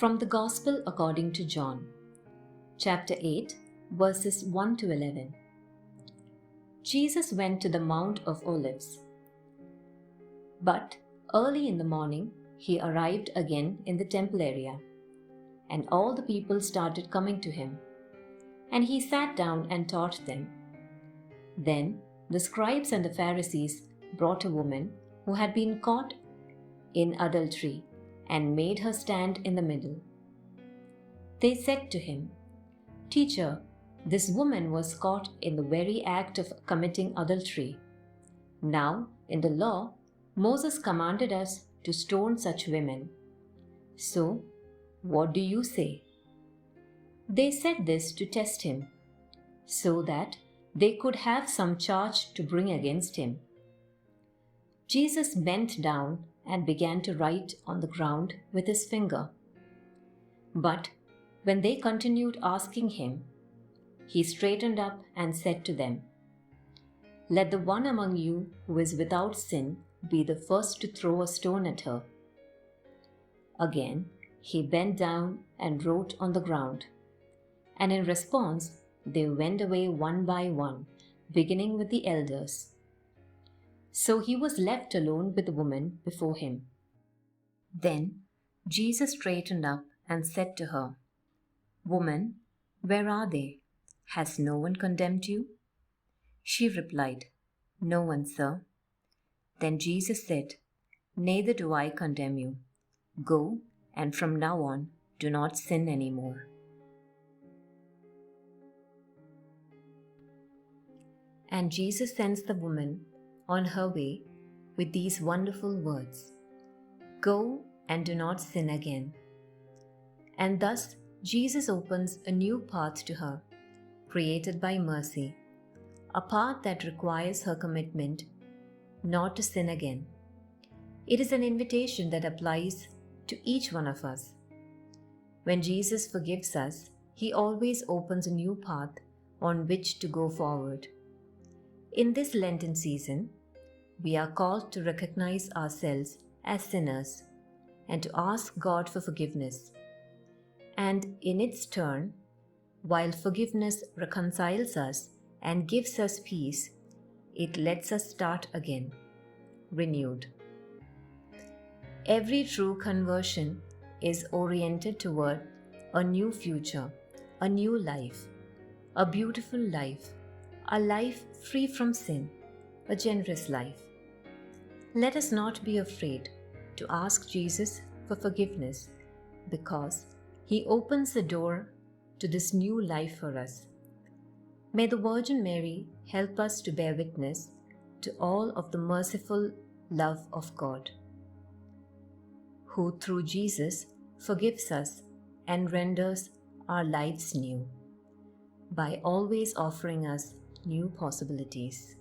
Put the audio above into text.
From the Gospel according to John, chapter 8, verses 1 to 11. Jesus went to the Mount of Olives. But early in the morning, he arrived again in the temple area, and all the people started coming to him. And he sat down and taught them. Then the scribes and the Pharisees brought a woman who had been caught in adultery and made her stand in the middle. They said to him, "Teacher, this woman was caught in the very act of committing adultery. Now, in the law, Moses commanded us to stone such women. So, what do you say?" They said this to test him, so that they could have some charge to bring against him. Jesus bent down and began to write on the ground with his finger. But when they continued asking him, he straightened up and said to them, "Let the one among you who is without sin be the first to throw a stone at her." Again, he bent down and wrote on the ground. And in response, they went away one by one, beginning with the elders. So he was left alone with the woman before him. Then Jesus straightened up and said to her, "Woman, where are they? Has no one condemned you?" She replied, "No one, sir." Then Jesus said, "Neither do I condemn you. Go, and from now on, do not sin anymore." And Jesus sends the woman on her way with these wonderful words, "Go and do not sin again." And thus Jesus opens a new path to her, created by mercy, a path that requires her commitment not to sin again. It is an invitation that applies to each one of us. When Jesus forgives us, he always opens a new path on which to go forward. In this Lenten season, we are called to recognize ourselves as sinners and to ask God for forgiveness. And in its turn, while forgiveness reconciles us and gives us peace, it lets us start again, renewed. Every true conversion is oriented toward a new future, a new life, a beautiful life, a life free from sin, a generous life. Let us not be afraid to ask Jesus for forgiveness, because he opens the door to this new life for us. May the Virgin Mary help us to bear witness to all of the merciful love of God, who through Jesus forgives us and renders our lives new by always offering us new possibilities.